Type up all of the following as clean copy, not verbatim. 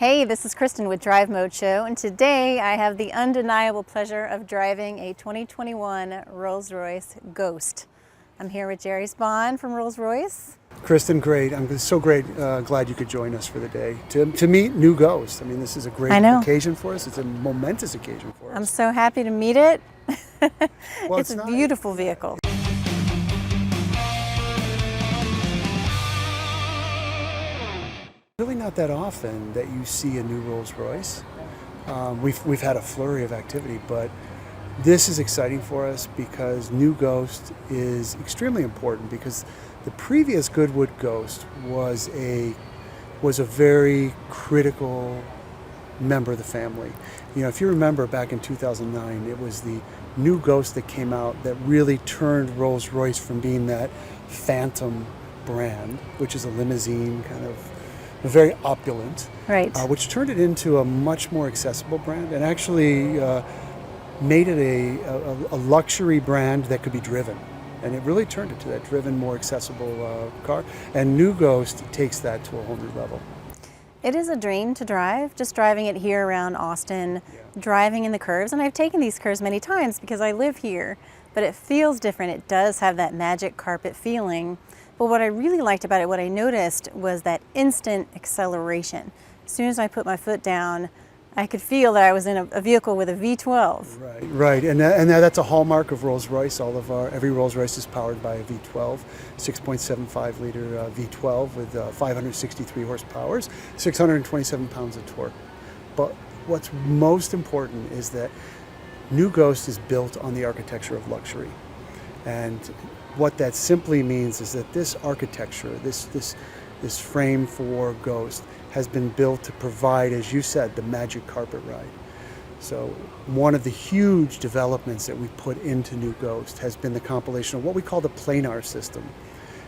Hey, this is Kristin with Drive Mode Show, and today I have the undeniable pleasure of driving a 2021 Rolls-Royce Ghost. I'm here with Jerry Spahn from Rolls-Royce. Kristin, great. I'm so glad you could join us for the day to meet new Ghost. I mean, this is a great occasion for us. It's a momentous occasion for us. I'm so happy to meet it. Well, it's a beautiful vehicle. Really not that often that you see a new Rolls-Royce. We've had a flurry of activity, but this is exciting for us because new Ghost is extremely important because the previous Goodwood Ghost was a very critical member of the family. You know, if you remember back in 2009, it was the new Ghost that came out that really turned Rolls-Royce from being that phantom brand, which is a limousine kind of very opulent, right? Which turned it into a much more accessible brand and actually made it a luxury brand that could be driven. And it really turned it to that driven, more accessible car. And new Ghost takes that to a whole new level. It is a dream to drive, just driving it here around Austin, driving in the curves. And I've taken these curves many times because I live here, but it feels different. It does have that magic carpet feeling. But what I really liked about it, what I noticed was that instant acceleration. As soon as I put my foot down, I could feel that I was in a vehicle with a V12. Right, and that's a hallmark of Rolls-Royce. Every Rolls-Royce is powered by a V12, 6.75 liter V12 with 563 horsepower, 627 pounds of torque. But what's most important is that new Ghost is built on the architecture of luxury, and what that simply means is that this architecture, this frame for Ghost, has been built to provide, as you said, the magic carpet ride. So one of the huge developments that we put into new Ghost has been the compilation of what we call the planar system.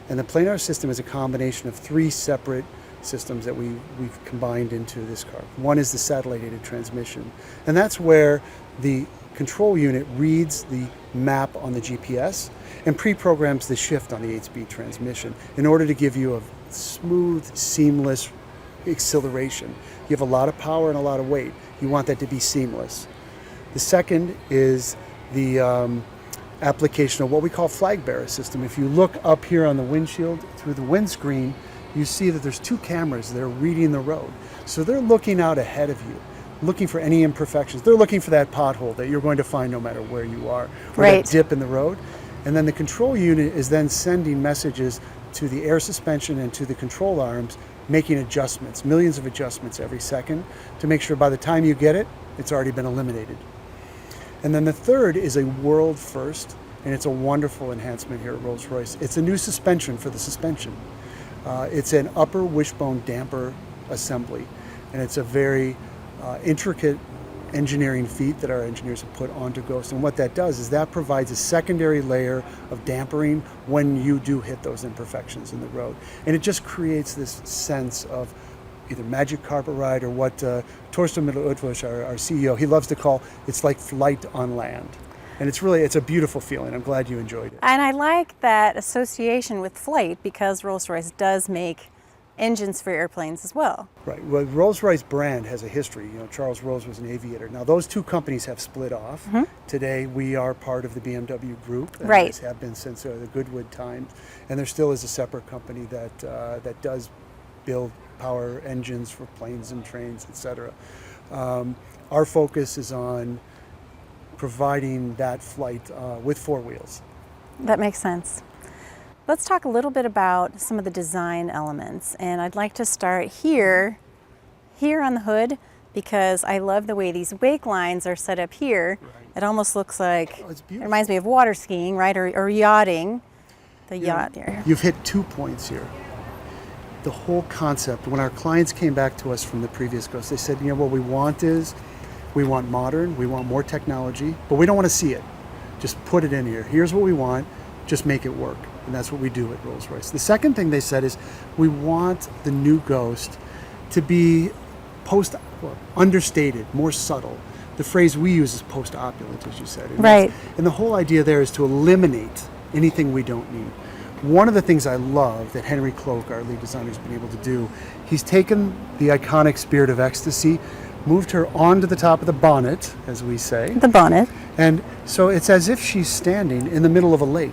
And the planar system is a combination of three separate systems that we've combined into this car. One is the satellite-aided transmission, and that's where the control unit reads the map on the GPS and pre-programs the shift on the 8-speed transmission in order to give you a smooth, seamless acceleration. You have a lot of power and a lot of weight. You want that to be seamless. The second is the application of what we call flag bearer system. If you look up here on the windshield through the windscreen, you see that there's two cameras that are reading the road. So they're looking out ahead of you, looking for any imperfections. They're looking for that pothole that you're going to find no matter where you are, or that dip in the road. And then the control unit is then sending messages to the air suspension and to the control arms, making adjustments, millions of adjustments every second to make sure by the time you get it, it's already been eliminated. And then the third is a world first, and it's a wonderful enhancement here at Rolls-Royce. It's a new suspension for the suspension. It's an upper wishbone damper assembly, and it's a very intricate engineering feat that our engineers have put onto Ghost. And what that does is that provides a secondary layer of dampering when you do hit those imperfections in the road. And it just creates this sense of either magic carpet ride or what Torsten Mittel-Utwusch, our CEO, he loves to call, it's like flight on land. And it's a beautiful feeling. I'm glad you enjoyed it. And I like that association with flight because Rolls-Royce does make engines for airplanes as well. Right. Well, Rolls-Royce brand has a history. You know, Charles Rolls was an aviator. Now, those two companies have split off. Mm-hmm. Today, we are part of the BMW group. And right. Have been since the Goodwood times. And there still is a separate company that does build power engines for planes and trains, etc. Our focus is on providing that flight with four wheels. That makes sense. Let's talk a little bit about some of the design elements, and I'd like to start here on the hood because I love the way these wake lines are set up here. Right. It almost looks like, it reminds me of water skiing, right, or yachting, the yacht there. You've hit 2 points here. The whole concept, when our clients came back to us from the previous Ghost, they said, you know, what we want is, we want modern, we want more technology, but we don't want to see it. Just put it in here. Here's what we want, just make it work. And that's what we do at Rolls-Royce. The second thing they said is we want the new Ghost to be understated, more subtle. The phrase we use is post-opulent, as you said. And right. And the whole idea there is to eliminate anything we don't need. one of the things I love that Henry Cloak, our lead designer, has been able to do, he's taken the iconic Spirit of Ecstasy, moved her onto the top of the bonnet, as we say. The bonnet. And so it's as if she's standing in the middle of a lake.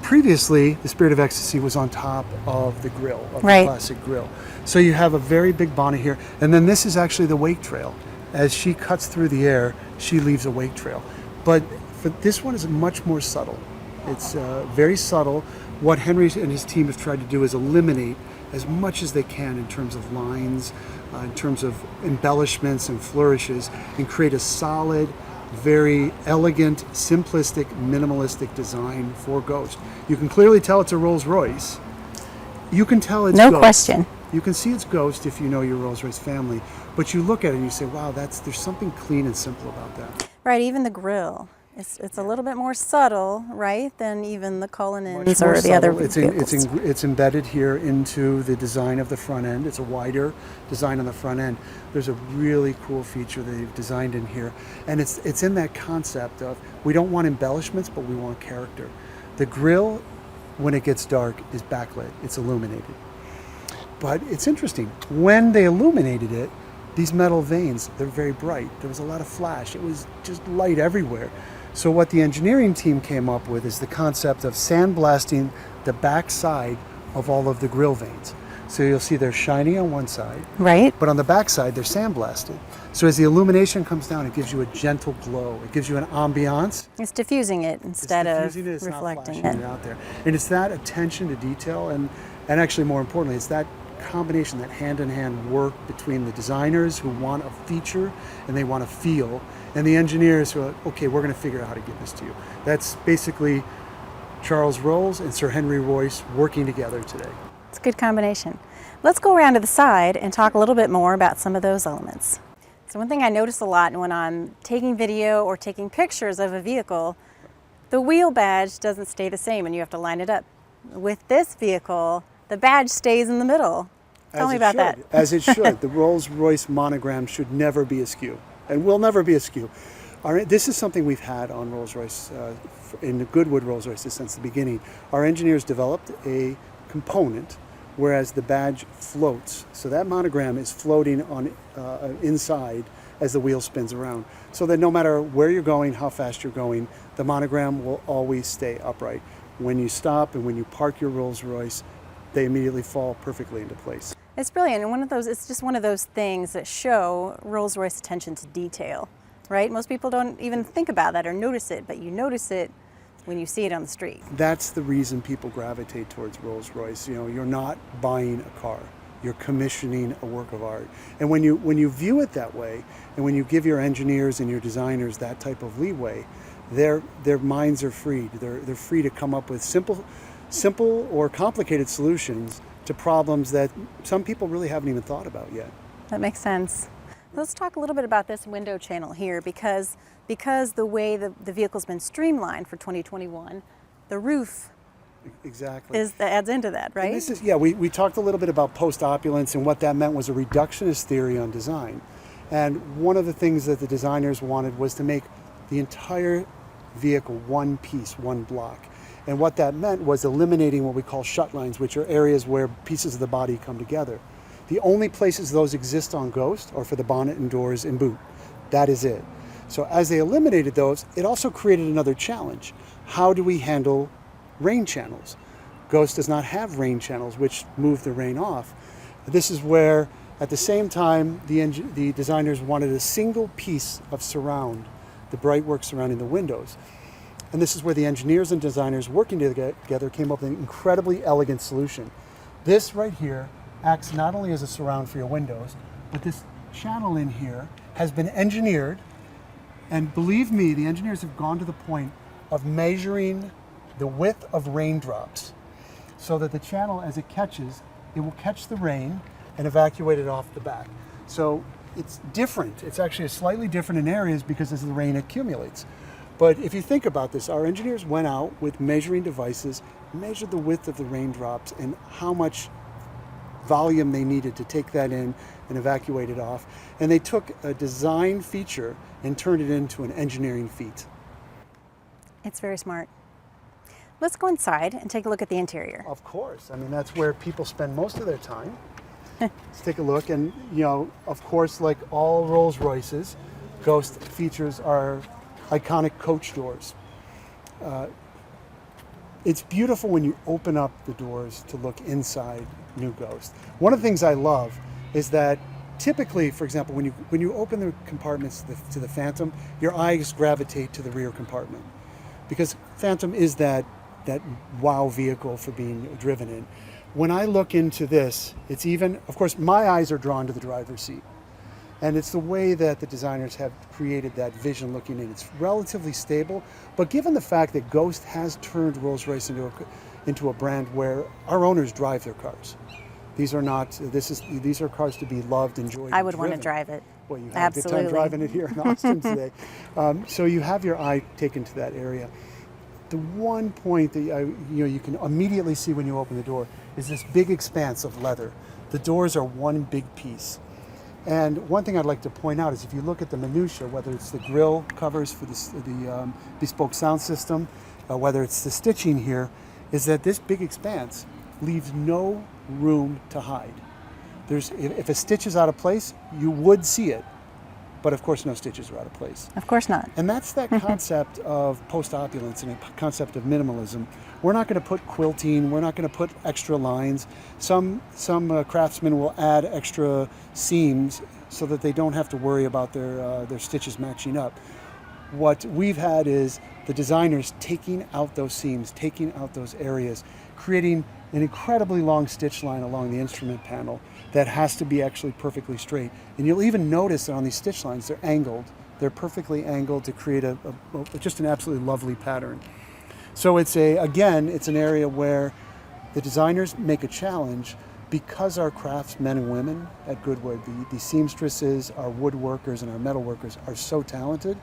Previously, the Spirit of Ecstasy was on top of the grill, of Right. the classic grill. So you have a very big bonnet here. And then this is actually the wake trail. As she cuts through the air, she leaves a wake trail. But for this one is much more subtle. It's very subtle. What Henry and his team have tried to do is eliminate as much as they can in terms of lines, in terms of embellishments and flourishes, and create a solid, very elegant, simplistic, minimalistic design for Ghost. You can clearly tell it's a Rolls Royce. You can tell it's No Ghost. question. You can see it's Ghost if you know your Rolls Royce family, but you look at it and you say, wow, there's something clean and simple about that. Right, even the grill. It's a little bit more subtle, right, than even the Cullinans Much more or the other subtle. vehicles. It's embedded here into the design of the front end. It's a wider design on the front end. There's a really cool feature that they've designed in here, and it's in that concept of we don't want embellishments, but we want character. The grill, when it gets dark, is backlit. It's illuminated. But it's interesting. When they illuminated it, these metal veins, they're very bright. There was a lot of flash. It was just light everywhere. So what the engineering team came up with is the concept of sandblasting the back side of all of the grill veins. So you'll see they're shiny on one side, Right. but on the back side they're sandblasted. So as the illumination comes down, it gives you a gentle glow. It gives you an ambiance. It's diffusing it instead It's of diffusing it, it's reflecting not flashing it. it out there. And it's that attention to detail, and actually more importantly, it's that combination, that hand-in-hand work between the designers who want a feature and they want a feel, and the engineers who are, okay, we're going to figure out how to give this to you. That's basically Charles Rolls and Sir Henry Royce working together today. It's a good combination. Let's go around to the side and talk a little bit more about some of those elements. So one thing I notice a lot when I'm taking video or taking pictures of a vehicle, the wheel badge doesn't stay the same and you have to line it up. With this vehicle, the badge stays in the middle. Tell me about that. As it should. The Rolls-Royce monogram should never be askew, and will never be askew. This is something we've had on Rolls-Royce, in the Goodwood Rolls-Royces since the beginning. Our engineers developed a component whereas the badge floats. So that monogram is floating on inside as the wheel spins around. So that no matter where you're going, how fast you're going, the monogram will always stay upright. When you stop and when you park your Rolls-Royce, they immediately fall perfectly into place. It's brilliant, and it's just one of those things that show Rolls-Royce attention to detail, right? Most people don't even think about that or notice it, but you notice it when you see it on the street. That's the reason people gravitate towards Rolls-Royce. You know, you're not buying a car, you're commissioning a work of art. And when you view it that way, and when you give your engineers and your designers that type of leeway, their minds are freed. They're free to come up with simple or complicated solutions to problems that some people really haven't even thought about yet. That makes sense. Let's talk a little bit about this window channel here because the way the vehicle's been streamlined for 2021, the roof Exactly. adds into that, right? And this is, we talked a little bit about post-opulence, and what that meant was a reductionist theory on design. And one of the things that the designers wanted was to make the entire vehicle one piece, one block. And what that meant was eliminating what we call shut lines, which are areas where pieces of the body come together. The only places those exist on Ghost are for the bonnet and doors and boot. That is it. So as they eliminated those, it also created another challenge. How do we handle rain channels? Ghost does not have rain channels, which move the rain off. This is where, at the same time, the designers wanted a single piece of surround, the bright work surrounding the windows. And this is where the engineers and designers working together came up with an incredibly elegant solution. This right here acts not only as a surround for your windows, but this channel in here has been engineered, and believe me, the engineers have gone to the point of measuring the width of raindrops so that the channel, as it catches, it will catch the rain and evacuate it off the back. So it's different. It's actually slightly different in areas because as the rain accumulates. But if you think about this, our engineers went out with measuring devices, measured the width of the raindrops and how much volume they needed to take that in and evacuate it off. And they took a design feature and turned it into an engineering feat. It's very smart. Let's go inside and take a look at the interior. Of course. I mean, that's where people spend most of their time. Let's take a look. And, you know, of course, like all Rolls Royces, Ghost features our iconic coach doors. It's beautiful when you open up the doors to look inside new Ghost. One of the things I love is that typically, for example, when you open the compartments to the Phantom, your eyes gravitate to the rear compartment because Phantom is that wow vehicle for being driven in. When I look into this, it's even, of course, my eyes are drawn to the driver's seat. And it's the way that the designers have created that vision looking in. It's relatively stable, but given the fact that Ghost has turned Rolls-Royce into a brand where our owners drive their cars. These are cars to be loved, enjoyed, I would and want to driven. drive it. Well, you have Absolutely. a good time driving it here in Austin today. So you have your eye taken to that area. The one point that you can immediately see when you open the door is this big expanse of leather. The doors are one big piece. And one thing I'd like to point out is if you look at the minutia, whether it's the grille covers for the bespoke sound system, whether it's the stitching here, is that this big expanse leaves no room to hide. If a stitch is out of place, you would see it, but of course no stitches are out of place. Of course not. And that's that concept of post-opulence and a concept of minimalism. We're not going to put quilting, we're not going to put extra lines. Some craftsmen will add extra seams so that they don't have to worry about their stitches matching up. What we've had is the designers taking out those seams, taking out those areas, creating an incredibly long stitch line along the instrument panel that has to be actually perfectly straight. And you'll even notice that on these stitch lines, they're angled. They're perfectly angled to create just an absolutely lovely pattern. So it's an area where the designers make a challenge because our craftsmen and women at Goodwood, the seamstresses, our woodworkers, and our metalworkers are so talented,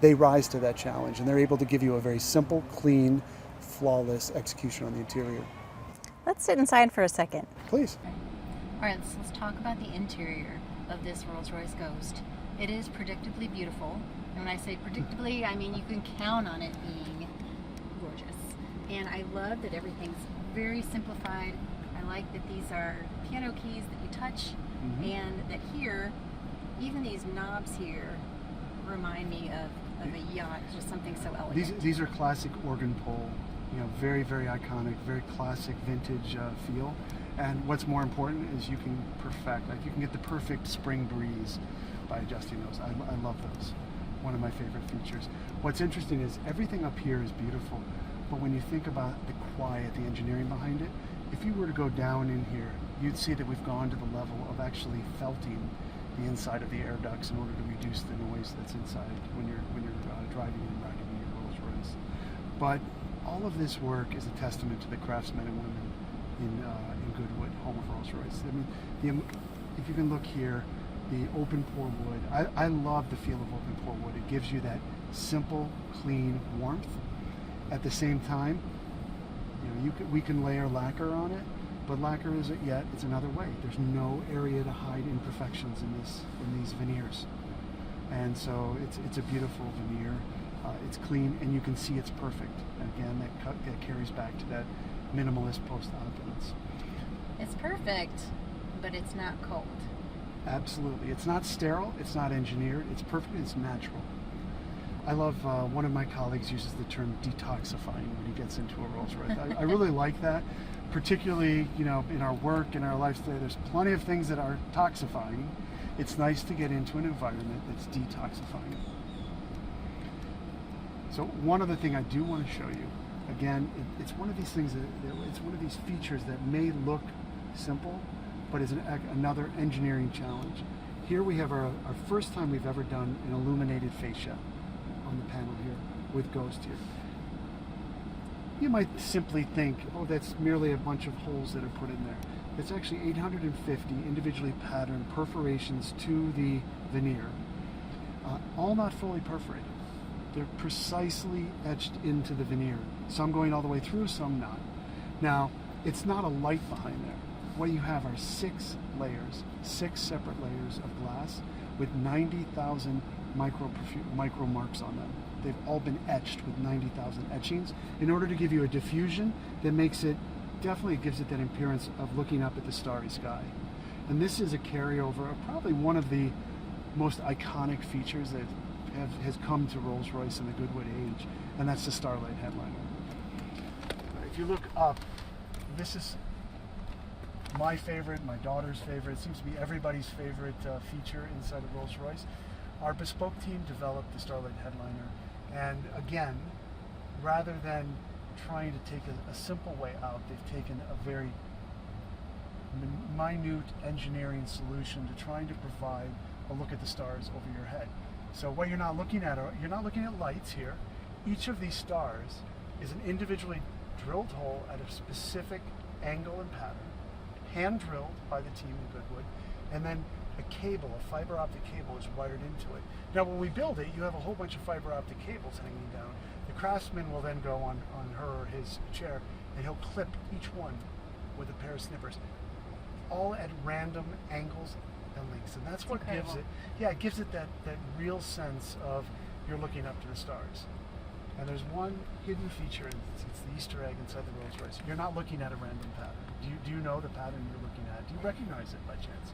they rise to that challenge and they're able to give you a very simple, clean, flawless execution on the interior. Let's sit inside for a second. Please. All right, so let's talk about the interior of this Rolls-Royce Ghost. It is predictably beautiful. And when I say predictably, I mean you can count on it being gorgeous. And I love that everything's very simplified. I like that these are piano keys that you touch, and that here, even these knobs here remind me of a yacht, just something so elegant. These are classic organ pole, very, very iconic, very classic vintage feel. And what's more important is you can get the perfect spring breeze by adjusting those. I love those. One of my favorite features. What's interesting is everything up here is beautiful, but when you think about the quiet, the engineering behind it, if you were to go down in here, you'd see that we've gone to the level of actually felting the inside of the air ducts in order to reduce the noise that's inside when you're driving and riding in your Rolls Royce. But all of this work is a testament to the craftsmen and women in Goodwood, home of Rolls Royce. I mean, if you can look here, the open pore wood. I love the feel of open pore wood. It gives you that simple, clean warmth. At the same time, we can layer lacquer on it, but lacquer isn't yet. It's another way. There's no area to hide imperfections in these veneers, and so it's a beautiful veneer. It's clean, and you can see it's perfect. Again, that carries back to that minimalist post-opulence. It's perfect, but it's not cold. Absolutely. It's not sterile. It's not engineered. It's perfect. It's natural. I love, one of my colleagues uses the term detoxifying when he gets into a Rolls Royce. I really like that, particularly, in our work, in our lives today. There's plenty of things that are toxifying. It's nice to get into an environment that's detoxifying. So one other thing I do want to show you, again, it's one of these things it's one of these features that may look simple, but is another engineering challenge. Here we have our first time we've ever done an illuminated fascia on the panel here with Ghost here. You might simply think, oh, that's merely a bunch of holes that are put in there. It's actually 850 individually patterned perforations to the veneer, all not fully perforated. They're precisely etched into the veneer. Some going all the way through, some not. Now, it's not a light behind there. what you have are 6 layers, 6 separate layers of glass with 90,000 micro marks on them. They've all been etched with 90,000 etchings in order to give you a diffusion that makes it, definitely gives it that appearance of looking up at the starry sky. And this is a carryover of probably one of the most iconic features that has come to Rolls-Royce in the Goodwood age, and that's the Starlight headliner. If you look up, this is my favorite, my daughter's favorite, it seems to be everybody's favorite feature inside of Rolls-Royce. Our bespoke team developed the Starlight headliner, and again, rather than trying to take a simple way out, they've taken a very minute engineering solution to trying to provide a look at the stars over your head. So what you're not looking at you're not looking at lights here. Each of these stars is an individually drilled hole at a specific angle and pattern, hand drilled by the team in Goodwood, and then a cable, a fiber optic cable, is wired into it. Now when we build it, you have a whole bunch of fiber optic cables hanging down. The craftsman will then go on her or his chair, and he'll clip each one with a pair of snippers, all at random angles and lengths. And that's what gives it, it gives it that real sense of you're looking up to the stars. And there's one hidden feature, and it's the Easter egg inside the Rolls-Royce. You're not looking at a random pattern. Do you know the pattern you're looking at? Do you recognize it by chance?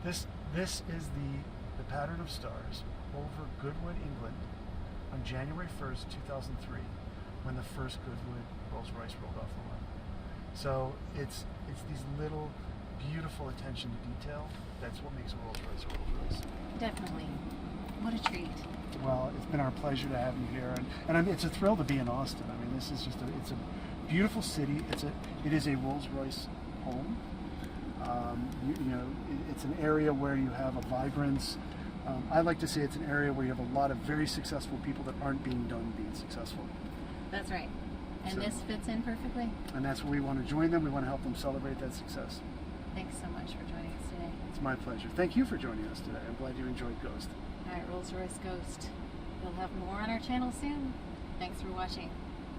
This is the pattern of stars over Goodwood, England on January 1st, 2003, when the first Goodwood Rolls-Royce rolled off the line. So it's these little beautiful attention to detail. That's what makes a Rolls-Royce a Rolls-Royce. Definitely. What a treat. Well, it's been our pleasure to have you here, and I mean, it's a thrill to be in Austin. I mean, this is just it's a beautiful city. It is a Rolls-Royce home. It's an area where you have a vibrance. I like to say it's an area where you have a lot of very successful people that aren't being successful. That's right. And this fits in perfectly. And that's where we want to join them. We want to help them celebrate that success. Thanks so much for joining us today. It's my pleasure. Thank you for joining us today. I'm glad you enjoyed Ghost. All right, Rolls-Royce Ghost. We'll have more on our channel soon. Thanks for watching.